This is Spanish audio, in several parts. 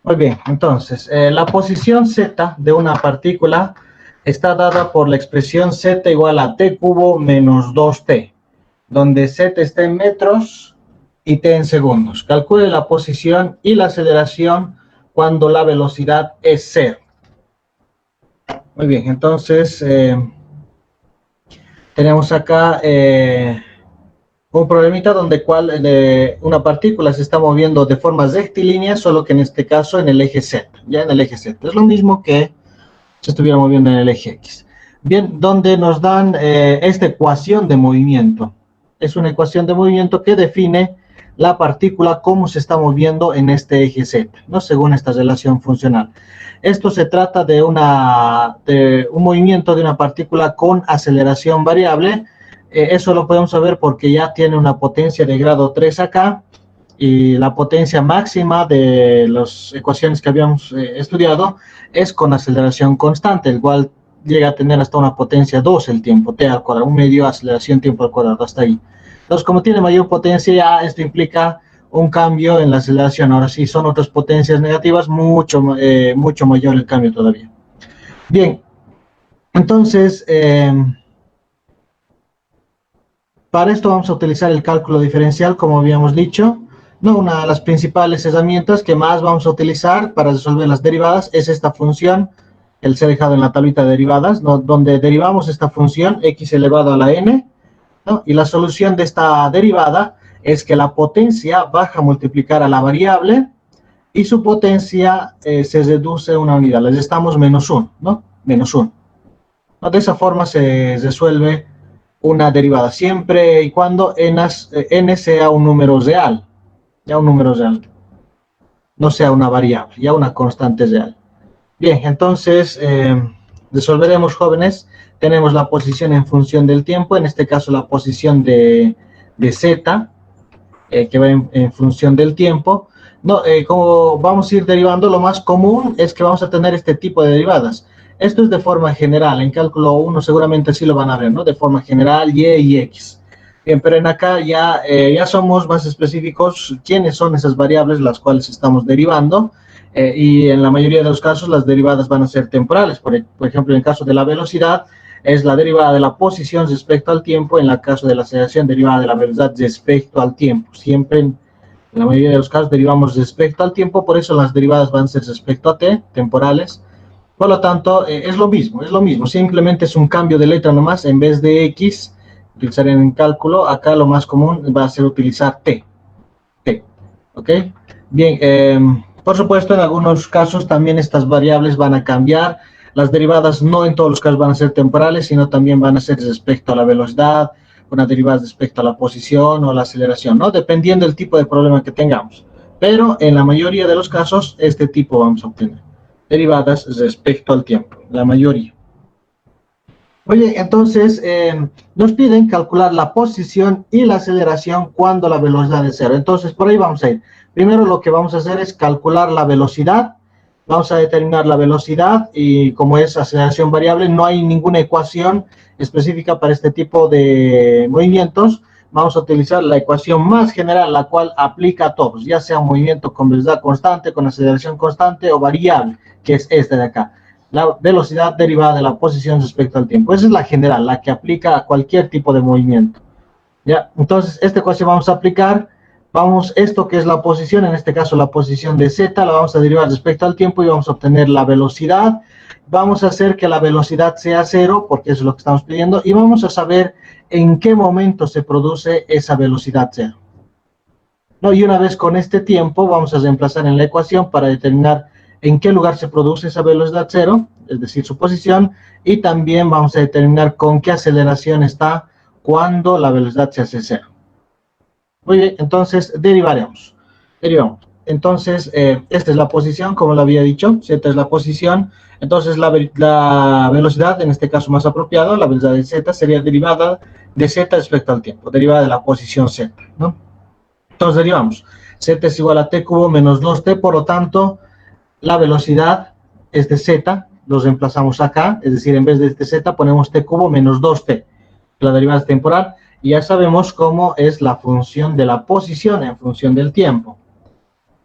Muy bien, entonces, la posición z de una partícula está dada por la expresión z igual a t cubo menos 2t, donde z está en metros y t en segundos. Calcule la posición y la aceleración cuando la velocidad es cero. Muy bien, entonces tenemos acá un problemita donde una partícula se está moviendo de forma rectilínea, solo que en este caso en el eje Z, ya en el eje Z. Es lo mismo que se estuviera moviendo en el eje X. Bien, donde nos dan esta ecuación de movimiento. Es una ecuación de movimiento que define la partícula cómo se está moviendo en este eje Z, ¿no? Según esta relación funcional. Esto se trata de un movimiento de una partícula con aceleración variable. Eso lo podemos saber porque ya tiene una potencia de grado 3 acá, y la potencia máxima de las ecuaciones que habíamos estudiado es con aceleración constante, el cual llega a tener hasta una potencia 2 el tiempo, t al cuadrado, un medio aceleración tiempo al cuadrado, hasta ahí. Entonces, como tiene mayor potencia, ya esto implica un cambio en la aceleración. Ahora sí, son otras potencias negativas, mucho mayor el cambio todavía. Bien, entonces, para esto vamos a utilizar el cálculo diferencial, como habíamos dicho. No, una de las principales herramientas que más vamos a utilizar para resolver las derivadas es esta función, el ser dejado en la tablita de derivadas, ¿no? Donde derivamos esta función x elevado a la n, ¿no? Y la solución de esta derivada es que la potencia baja a multiplicar a la variable y su potencia se reduce a una unidad. Le restamos menos 1, ¿no? Menos 1. ¿No? De esa forma se resuelve una derivada siempre y cuando n sea un número real. Ya un número real, no sea una variable, ya una constante real. Bien, entonces resolveremos, jóvenes. Tenemos la posición en función del tiempo, en este caso la posición de z, que va en función del tiempo. No, como vamos a ir derivando, lo más común es que vamos a tener este tipo de derivadas. Esto es de forma general, en cálculo 1 seguramente sí lo van a ver, ¿no? De forma general, y x. Bien, pero en acá ya somos más específicos quiénes son esas variables las cuales estamos derivando, y en la mayoría de los casos las derivadas van a ser temporales. Por ejemplo, en el caso de la velocidad, es la derivada de la posición respecto al tiempo. En el caso de la aceleración, derivada de la velocidad respecto al tiempo. Siempre, en la mayoría de los casos, derivamos respecto al tiempo, por eso las derivadas van a ser respecto a t, temporales. Por lo tanto, es lo mismo, simplemente es un cambio de letra nomás. En vez de x, utilizar en cálculo, acá lo más común va a ser utilizar t, ¿ok? Bien, por supuesto, en algunos casos también estas variables van a cambiar. Las derivadas no en todos los casos van a ser temporales, sino también van a ser respecto a la velocidad, una derivada respecto a la posición o la aceleración, ¿no? Dependiendo del tipo de problema que tengamos. Pero en la mayoría de los casos, este tipo vamos a obtener. Derivadas respecto al tiempo, la mayoría. Oye, entonces nos piden calcular la posición y la aceleración cuando la velocidad es cero. Entonces, por ahí vamos a ir. Primero lo que vamos a hacer es calcular la velocidad. Vamos a determinar la velocidad y como es aceleración variable, no hay ninguna ecuación específica para este tipo de movimientos. Vamos a utilizar la ecuación más general, la cual aplica a todos, ya sea un movimiento con velocidad constante, con aceleración constante o variable, que es esta de acá. La velocidad derivada de la posición respecto al tiempo. Esa es la general, la que aplica a cualquier tipo de movimiento. ¿Ya? Entonces, esta ecuación vamos a aplicar. Esto que es la posición, en este caso la posición de z, la vamos a derivar respecto al tiempo y vamos a obtener la velocidad. Vamos a hacer que la velocidad sea cero, porque eso es lo que estamos pidiendo, y vamos a saber en qué momento se produce esa velocidad cero. ¿No? Y una vez con este tiempo, vamos a reemplazar en la ecuación para determinar en qué lugar se produce esa velocidad cero, es decir, su posición, y también vamos a determinar con qué aceleración está cuando la velocidad se hace cero. Muy bien, entonces derivamos. Entonces, esta es la posición, como lo había dicho, z es la posición. Entonces, la velocidad, en este caso más apropiado, la velocidad de z sería derivada de z respecto al tiempo, derivada de la posición z, ¿no? Entonces, derivamos. Z es igual a t cubo menos 2t, por lo tanto, la velocidad es de z, los reemplazamos acá, es decir, en vez de este z ponemos t cubo menos 2t. La derivada es temporal. Y ya sabemos cómo es la función de la posición en función del tiempo.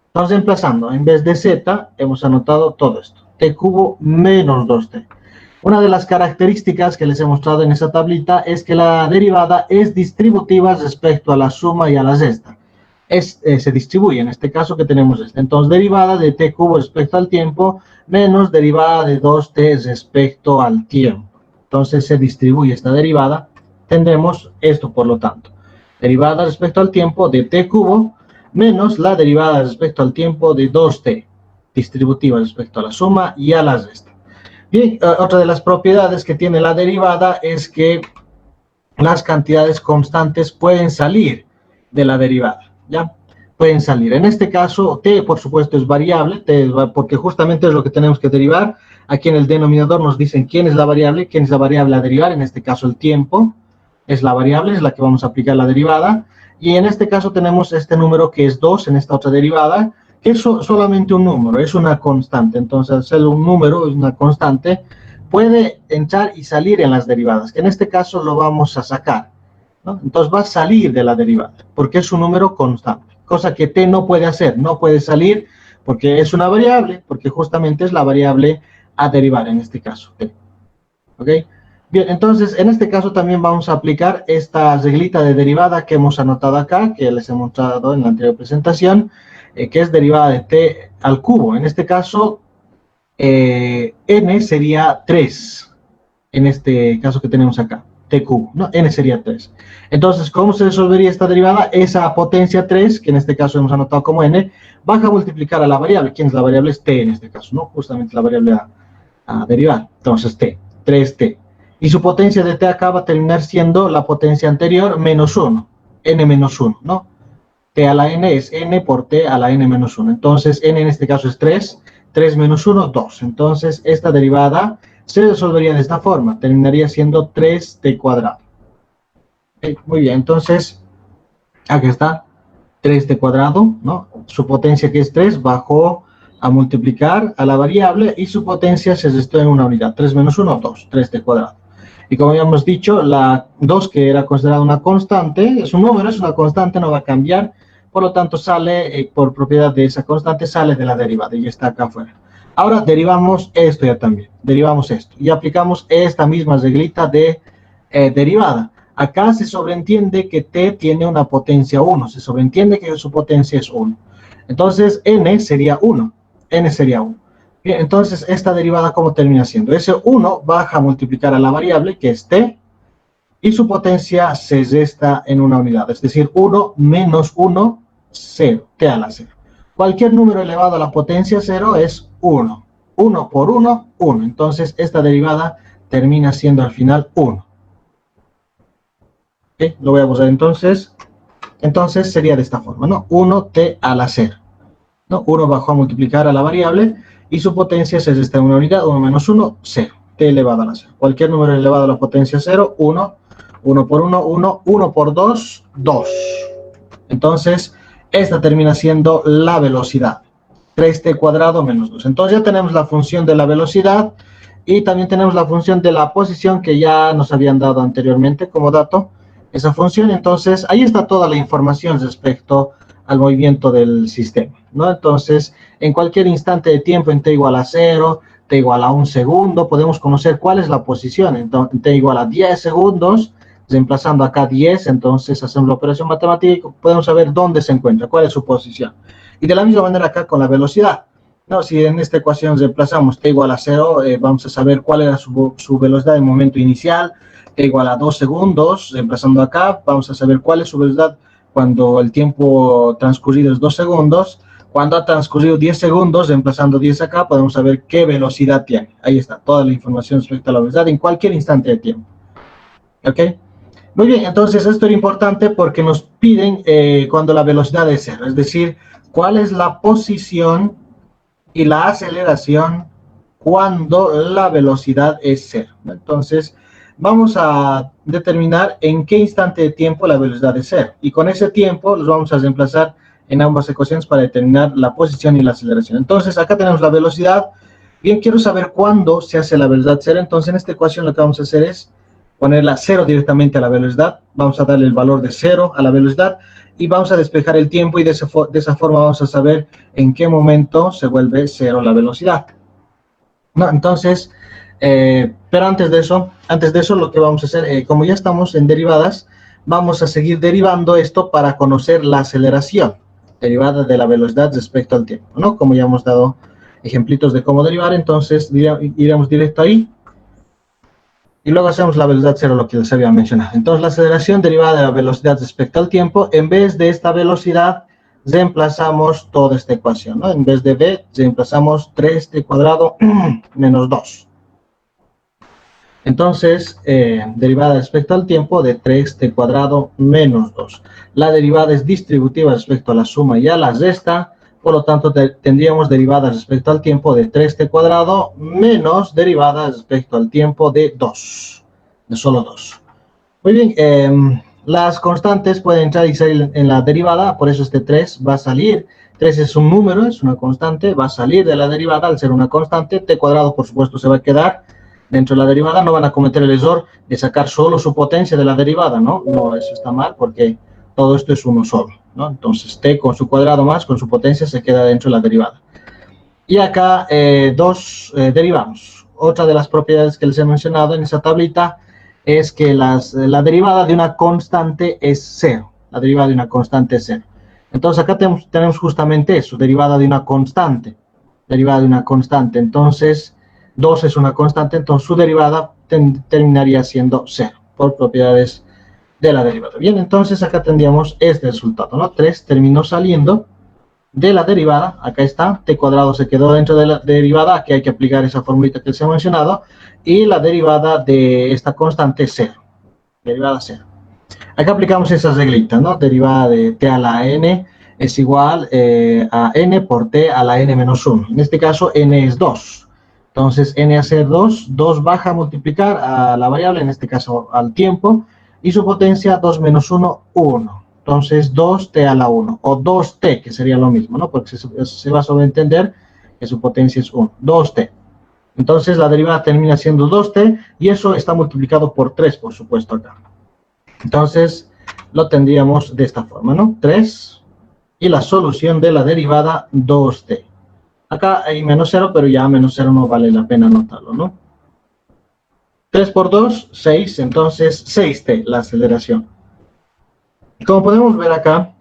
Entonces, reemplazando, en vez de z, hemos anotado todo esto. T cubo menos 2t. Una de las características que les he mostrado en esa tablita es que la derivada es distributiva respecto a la suma y a la resta. Se distribuye, en este caso que tenemos esta. Entonces, derivada de t cubo respecto al tiempo menos derivada de 2t respecto al tiempo. Entonces, se distribuye esta derivada. Tendremos esto, por lo tanto. Derivada respecto al tiempo de t cubo menos la derivada respecto al tiempo de 2t. Distributiva respecto a la suma y a la resta. Bien, otra de las propiedades que tiene la derivada es que las cantidades constantes pueden salir de la derivada, ¿ya? Pueden salir. En este caso, t, por supuesto, es variable, porque justamente es lo que tenemos que derivar. Aquí en el denominador nos dicen quién es la variable a derivar. En este caso, el tiempo es la variable, es la que vamos a aplicar la derivada. Y en este caso tenemos este número que es 2 en esta otra derivada, que es solamente un número, es una constante. Entonces, al ser un número, es una constante, puede entrar y salir en las derivadas, que en este caso lo vamos a sacar, ¿no? Entonces va a salir de la derivada, porque es un número constante, cosa que t no puede hacer, no puede salir porque es una variable, porque justamente es la variable a derivar en este caso, t. ¿Ok? Bien, entonces en este caso también vamos a aplicar esta reglita de derivada que hemos anotado acá, que les he mostrado en la anterior presentación, que es derivada de t al cubo. En este caso, n sería 3, en este caso que tenemos acá, t cubo, ¿no? N sería 3. Entonces, ¿cómo se resolvería esta derivada? Esa potencia 3, que en este caso hemos anotado como n, baja a multiplicar a la variable. ¿Quién es la variable? Es t en este caso, ¿no? Justamente la variable a derivar. Entonces, t, 3t. Y su potencia de t acá va a terminar siendo la potencia anterior menos 1, n menos 1, ¿no? T a la n es n por t a la n menos 1. Entonces, n en este caso es 3, 3 menos 1, 2. Entonces, esta derivada se resolvería de esta forma. Terminaría siendo 3t cuadrado. Okay, muy bien, entonces, aquí está, 3t cuadrado, ¿no? Su potencia que es 3 bajó a multiplicar a la variable y su potencia se restó en una unidad. 3 menos 1, 2, 3t cuadrado. Y como habíamos dicho, la 2, que era considerada una constante, es un número, es una constante, no va a cambiar. Por lo tanto, sale, por propiedad de esa constante, sale de la derivada y está acá afuera. Ahora derivamos esto ya también. Derivamos esto y aplicamos esta misma reglita de derivada. Acá se sobreentiende que t tiene una potencia 1. Se sobreentiende que su potencia es 1. Entonces, n sería 1. N sería 1. Bien, entonces, esta derivada, ¿cómo termina siendo? Ese 1 baja a multiplicar a la variable, que es t, y su potencia se resta en una unidad. Es decir, 1 menos 1, 0, t a la 0. Cualquier número elevado a la potencia 0 es 1. 1 por 1, 1. Entonces, esta derivada termina siendo al final 1. ¿Okay? Lo voy a usar entonces. Entonces, sería de esta forma, ¿no? 1t a la 0. ¿No? 1 bajó a multiplicar a la variable y su potencia se resta en una unidad, 1 menos 1, 0, t elevado a la 0. Cualquier número elevado a la potencia 0, 1, 1 por 1, 1, 1 por 2, 2. Entonces, esta termina siendo la velocidad, 3t cuadrado menos 2. Entonces ya tenemos la función de la velocidad y también tenemos la función de la posición que ya nos habían dado anteriormente como dato, esa función. Entonces, ahí está toda la información respecto al movimiento del sistema, ¿no? Entonces, en cualquier instante de tiempo, en t igual a 0, t igual a 1 segundo, podemos conocer cuál es la posición. Entonces, en t igual a 10 segundos, reemplazando acá 10, entonces hacemos la operación matemática y podemos saber dónde se encuentra, cuál es su posición. Y de la misma manera acá con la velocidad, ¿no? Si en esta ecuación reemplazamos t igual a 0, vamos a saber cuál era su velocidad en el momento inicial, t igual a 2 segundos, reemplazando acá, vamos a saber cuál es su velocidad cuando el tiempo transcurrido es 2 segundos. Cuando ha transcurrido 10 segundos, reemplazando 10 acá, podemos saber qué velocidad tiene. Ahí está toda la información respecto a la velocidad en cualquier instante de tiempo. ¿Ok? Muy bien, entonces esto era importante porque nos piden cuando la velocidad es 0, es decir, cuál es la posición y la aceleración cuando la velocidad es 0. Entonces, vamos a determinar en qué instante de tiempo la velocidad es 0. Y con ese tiempo los vamos a reemplazar en ambas ecuaciones para determinar la posición y la aceleración. Entonces, acá tenemos la velocidad. Bien, quiero saber cuándo se hace la velocidad 0. Entonces, en esta ecuación lo que vamos a hacer es ponerla 0 directamente a la velocidad, vamos a darle el valor de 0 a la velocidad y vamos a despejar el tiempo y de esa forma vamos a saber en qué momento se vuelve 0 la velocidad. ¿No? Entonces, pero antes de eso lo que vamos a hacer, como ya estamos en derivadas, vamos a seguir derivando esto para conocer la aceleración derivada de la velocidad respecto al tiempo, ¿no? Como ya hemos dado ejemplitos de cómo derivar, entonces iremos directo ahí y luego hacemos la velocidad cero, lo que les había mencionado. Entonces, la aceleración derivada de la velocidad respecto al tiempo, en vez de esta velocidad, reemplazamos toda esta ecuación, ¿no? En vez de v, reemplazamos 3t cuadrado menos 2. Entonces, derivada respecto al tiempo de 3t cuadrado menos 2. La derivada es distributiva respecto a la suma y a la resta, por lo tanto tendríamos derivada respecto al tiempo de 3t cuadrado menos derivada respecto al tiempo de 2, de solo 2. Muy bien, las constantes pueden entrar y salir en la derivada, por eso este 3 va a salir. 3 es un número, es una constante, va a salir de la derivada al ser una constante. T cuadrado, por supuesto, se va a quedar dentro de la derivada. No van a cometer el error de sacar solo su potencia de la derivada, ¿no? No, eso está mal porque todo esto es uno solo, ¿no? Entonces, t con su cuadrado más, con su potencia, se queda dentro de la derivada. Y acá derivamos. Otra de las propiedades que les he mencionado en esa tablita es que la derivada de una constante es 0. La derivada de una constante es 0. Entonces, acá tenemos justamente eso, derivada de una constante. Derivada de una constante. Entonces, 2 es una constante, entonces su derivada terminaría siendo 0, por propiedades de la derivada. Bien, entonces acá tendríamos este resultado, ¿no? 3 terminó saliendo de la derivada, acá está, t cuadrado se quedó dentro de la derivada, aquí hay que aplicar esa formulita que se ha mencionado, y la derivada de esta constante es 0, derivada 0. Acá aplicamos esa reglita, ¿no? Derivada de t a la n es igual a n por t a la n menos 1. En este caso, n es 2. Entonces, n a ser 2, 2 baja a multiplicar a la variable, en este caso al tiempo, y su potencia 2 menos 1, 1. Entonces, 2t a la 1, o 2t, que sería lo mismo, ¿no? Porque se va a sobreentender que su potencia es 1, 2t. Entonces, la derivada termina siendo 2t, y eso está multiplicado por 3, por supuesto, acá. Entonces, lo tendríamos de esta forma, ¿no? 3, y la solución de la derivada, 2t. Acá hay menos 0, pero ya menos 0 no vale la pena anotarlo, ¿no? 3 por 2, 6, entonces 6t, la aceleración. Como podemos ver acá,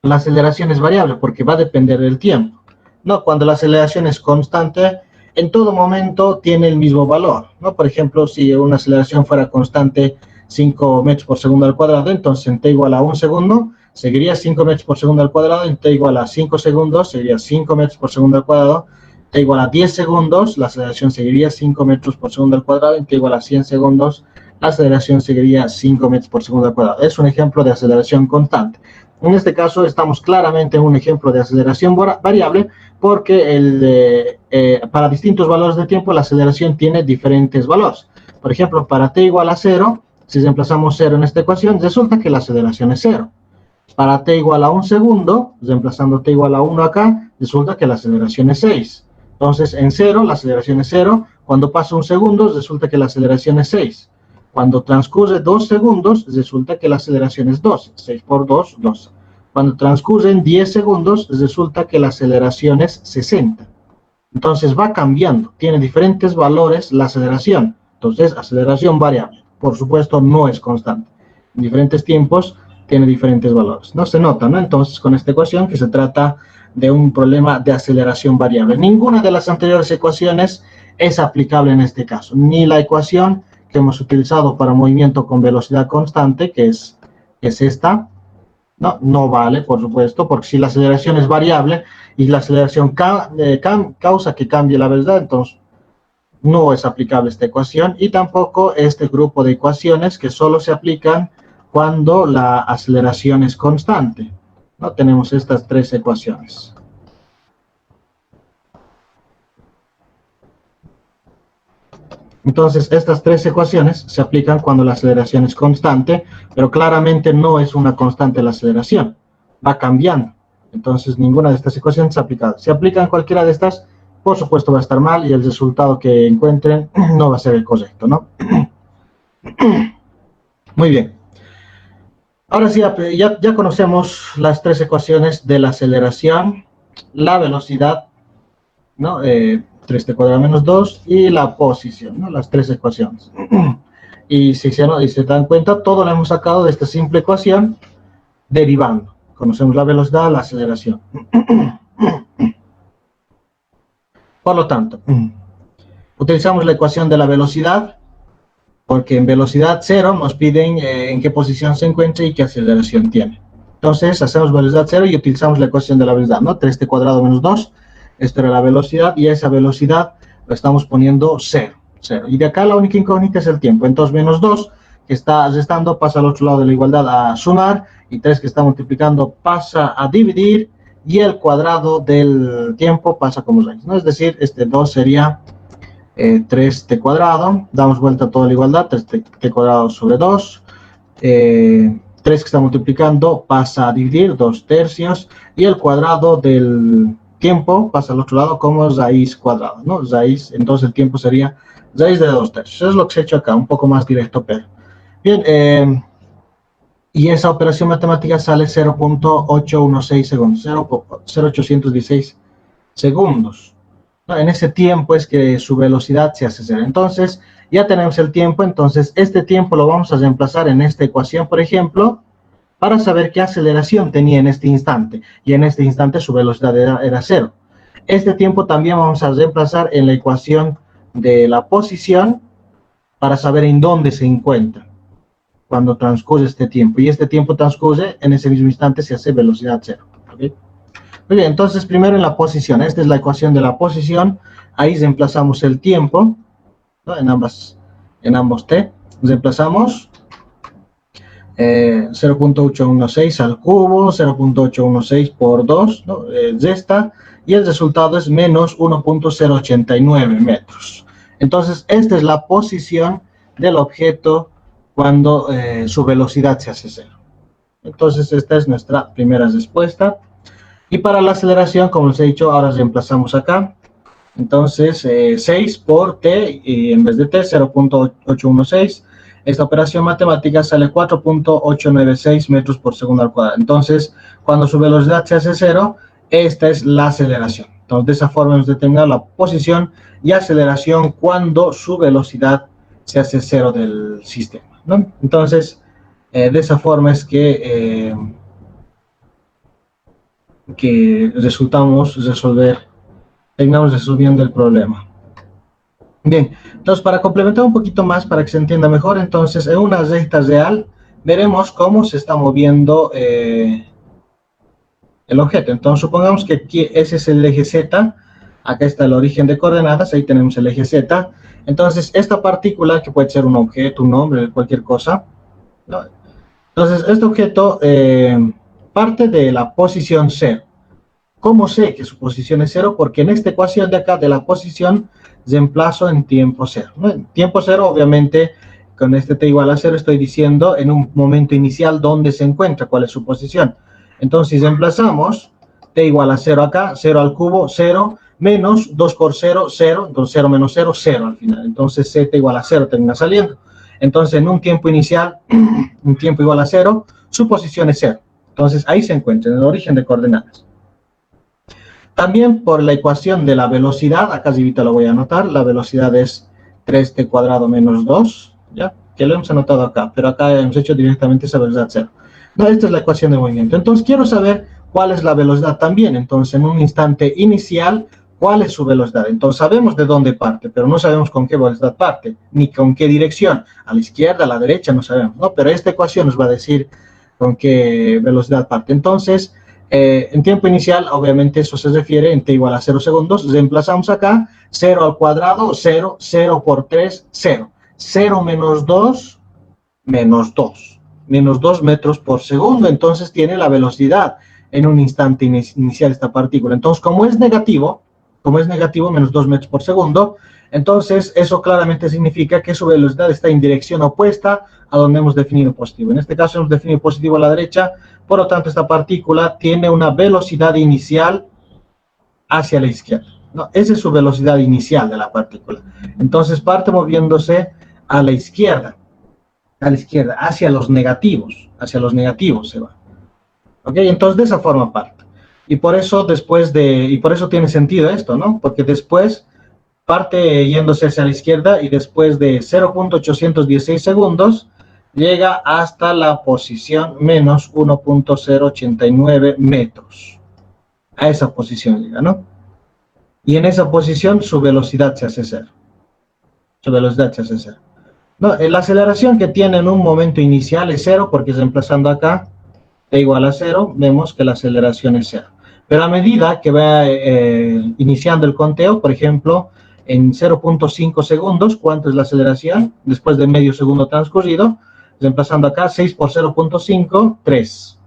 la aceleración es variable porque va a depender del tiempo. No, cuando la aceleración es constante, en todo momento tiene el mismo valor, ¿no? Por ejemplo, si una aceleración fuera constante 5 metros por segundo al cuadrado, entonces en t igual a 1 segundo, seguiría 5 metros por segundo al cuadrado, en t igual a 5 segundos, seguiría 5 metros por segundo al cuadrado, t igual a 10 segundos, la aceleración seguiría 5 metros por segundo al cuadrado, en t igual a 100 segundos, la aceleración seguiría 5 metros por segundo al cuadrado. Es un ejemplo de aceleración constante. En este caso estamos claramente en un ejemplo de aceleración variable porque para distintos valores de tiempo la aceleración tiene diferentes valores. Por ejemplo, para t igual a 0, si reemplazamos 0 en esta ecuación, resulta que la aceleración es 0. Para t igual a 1 segundo, reemplazando t igual a 1 acá, resulta que la aceleración es 6. Entonces, en 0, la aceleración es 0. Cuando pasa 1 segundo, resulta que la aceleración es 6. Cuando transcurre 2 segundos, resulta que la aceleración es 2. 6 por 2, 2. Cuando transcurren 10 segundos, resulta que la aceleración es 60. Entonces, va cambiando. Tiene diferentes valores la aceleración. Entonces, aceleración variable. Por supuesto, no es constante. En diferentes tiempos tiene diferentes valores. No se nota, ¿no? Entonces, con esta ecuación que se trata de un problema de aceleración variable. Ninguna de las anteriores ecuaciones es aplicable en este caso. Ni la ecuación que hemos utilizado para movimiento con velocidad constante, que es esta, no vale, por supuesto, porque si la aceleración es variable y la aceleración causa que cambie la velocidad, entonces no es aplicable esta ecuación, y tampoco este grupo de ecuaciones que solo se aplican cuando la aceleración es constante. ¿No? Tenemos estas tres ecuaciones. Entonces, estas tres ecuaciones se aplican cuando la aceleración es constante, pero claramente no es una constante la aceleración, va cambiando. Entonces, ninguna de estas ecuaciones se aplica. Si aplican cualquiera de estas, por supuesto va a estar mal y el resultado que encuentren no va a ser el correcto, ¿no? Muy bien. Ahora sí, ya conocemos las tres ecuaciones de la aceleración, la velocidad, ¿no? 3t cuadrado menos 2 y la posición, ¿no? Las tres ecuaciones. Y si se dan cuenta, todo lo hemos sacado de esta simple ecuación derivando. Conocemos la velocidad, la aceleración. Por lo tanto, utilizamos la ecuación de la velocidad, porque en velocidad cero nos piden en qué posición se encuentra y qué aceleración tiene. Entonces, hacemos velocidad cero y utilizamos la ecuación de la velocidad, ¿no? 3t cuadrado menos 2, esto era la velocidad, y a esa velocidad lo estamos poniendo 0. Y de acá la única incógnita es el tiempo. Entonces, menos 2, que está restando, pasa al otro lado de la igualdad a sumar, y 3 que está multiplicando pasa a dividir, y el cuadrado del tiempo pasa como raíz, ¿no? Es decir, este 2 sería 3t cuadrado, damos vuelta a toda la igualdad, 3t cuadrado sobre 2, 3 que está multiplicando pasa a dividir, 2 tercios, y el cuadrado del tiempo pasa al otro lado como raíz cuadrada, ¿no? Raíz, entonces el tiempo sería raíz de 2 tercios. Eso es lo que se ha hecho acá, un poco más directo, pero bien, y esa operación matemática sale 0.816 segundos, 0.0816 segundos. ¿No? En ese tiempo es que su velocidad se hace cero. Entonces, ya tenemos el tiempo, entonces este tiempo lo vamos a reemplazar en esta ecuación, por ejemplo, para saber qué aceleración tenía en este instante. Y en este instante su velocidad era cero. Este tiempo también vamos a reemplazar en la ecuación de la posición para saber en dónde se encuentra cuando transcurre este tiempo. Y este tiempo transcurre, en ese mismo instante se hace velocidad cero. ¿Okay? Muy bien, entonces primero en la posición. Esta es la ecuación de la posición. Ahí reemplazamos el tiempo, ¿no? en ambos t. Reemplazamos 0.816 al cubo, 0.816 por 2, ¿no? Resta, y el resultado es menos 1.089 metros. Entonces, esta es la posición del objeto cuando su velocidad se hace cero. Entonces, esta es nuestra primera respuesta. Y para la aceleración, como les he dicho, ahora reemplazamos acá. Entonces, 6 por t, y en vez de t, 0.816. Esta operación matemática sale 4.896 metros por segundo al cuadrado. Entonces, cuando su velocidad se hace cero, esta es la aceleración. Entonces, de esa forma hemos determinado la posición y aceleración cuando su velocidad se hace cero del sistema, ¿no? Entonces, de esa forma es que terminamos resolviendo el problema. Bien, entonces para complementar un poquito más, para que se entienda mejor, entonces en una recta real veremos cómo se está moviendo el objeto. Entonces supongamos que aquí ese es el eje Z, acá está el origen de coordenadas, ahí tenemos el eje Z. Entonces esta partícula, que puede ser un objeto, un nombre, cualquier cosa, ¿no? Entonces este objeto parte de la posición 0. ¿Cómo sé que su posición es 0? Porque en esta ecuación de acá de la posición reemplazo en tiempo 0, ¿no? En tiempo 0, obviamente, con este t igual a 0 estoy diciendo en un momento inicial dónde se encuentra, cuál es su posición. Entonces, si reemplazamos t igual a 0 acá, 0 al cubo, 0, menos 2 por 0, 0, entonces 0 menos 0, 0 al final. Entonces, z igual a 0 termina saliendo. Entonces, en un tiempo inicial, un tiempo igual a 0, su posición es 0. Entonces, ahí se encuentra, en el origen de coordenadas. También por la ecuación de la velocidad, acá arribita lo voy a anotar, la velocidad es 3t cuadrado menos 2, ¿ya? Que lo hemos anotado acá, pero acá hemos hecho directamente esa velocidad 0. No, esta es la ecuación de movimiento. Entonces quiero saber cuál es la velocidad también. Entonces en un instante inicial, ¿cuál es su velocidad? Entonces sabemos de dónde parte, pero no sabemos con qué velocidad parte, ni con qué dirección. A la izquierda, a la derecha, no sabemos, ¿no? Pero esta ecuación nos va a decir con qué velocidad parte. Entonces, en tiempo inicial, obviamente eso se refiere en t igual a 0 segundos. Reemplazamos acá 0 al cuadrado, 0, 0 por 3, 0. 0 menos 2, menos 2. Menos 2 metros por segundo. Entonces tiene la velocidad en un instante inicial esta partícula. Entonces, como es negativo, menos 2 metros por segundo, entonces eso claramente significa que su velocidad está en dirección opuesta a donde hemos definido positivo. En este caso hemos definido positivo a la derecha, por lo tanto esta partícula tiene una velocidad inicial hacia la izquierda, ¿no? Esa es su velocidad inicial de la partícula. Entonces parte moviéndose a la izquierda. a la izquierda, hacia los negativos se va. ¿Ok? Entonces de esa forma parte. Y por eso y por eso tiene sentido esto, ¿no? Porque después parte yéndose hacia la izquierda y después de 0.816 segundos llega hasta la posición menos 1.089 metros. A esa posición llega, ¿no? Y en esa posición su velocidad se hace cero. Su velocidad se hace cero. No, la aceleración que tiene en un momento inicial es cero, porque reemplazando acá, t igual a cero, vemos que la aceleración es cero. Pero a medida que va iniciando el conteo, por ejemplo, en 0.5 segundos, ¿cuánto es la aceleración? Después de medio segundo transcurrido, reemplazando acá, 6 por 0.5, 3.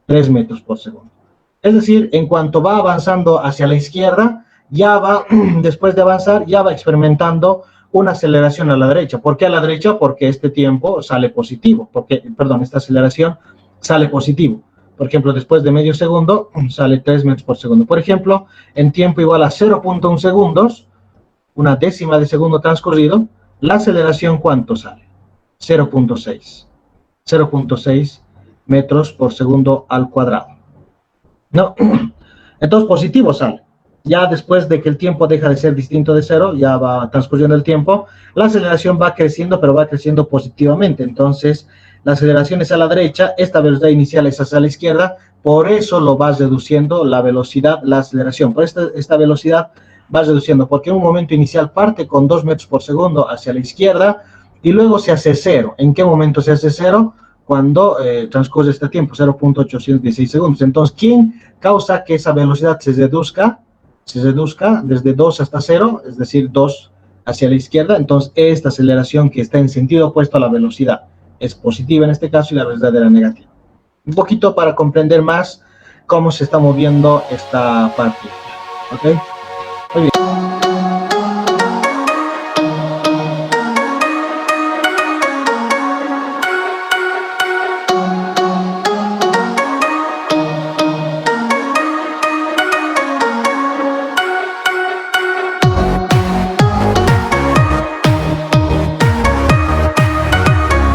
3 metros por segundo. Es decir, en cuanto va avanzando hacia la izquierda, ya va, después de avanzar, ya va experimentando una aceleración a la derecha. ¿Por qué a la derecha? Porque este tiempo sale positivo. Esta aceleración sale positivo. Por ejemplo, después de medio segundo, sale 3 metros por segundo. Por ejemplo, en tiempo igual a 0.1 segundos, una décima de segundo transcurrido, la aceleración, ¿cuánto sale? 0.6. 0.6 metros por segundo al cuadrado. ¿No? Entonces, positivo sale. Ya después de que el tiempo deja de ser distinto de cero, ya va transcurriendo el tiempo, la aceleración va creciendo, pero va creciendo positivamente. Entonces, la aceleración es a la derecha, esta velocidad inicial es hacia la izquierda, por eso lo vas reduciendo la velocidad, la aceleración. Por esta velocidad vas reduciendo, porque en un momento inicial parte con 2 metros por segundo hacia la izquierda y luego se hace cero. ¿En qué momento se hace cero? Cuando transcurre este tiempo, 0.816 segundos. Entonces, ¿quién causa que esa velocidad se reduzca desde 2 hasta 0, es decir, 2 hacia la izquierda? Entonces, esta aceleración que está en sentido opuesto a la velocidad es positiva en este caso y la velocidad era negativa. Un poquito para comprender más cómo se está moviendo esta parte. ¿Ok? Muy bien.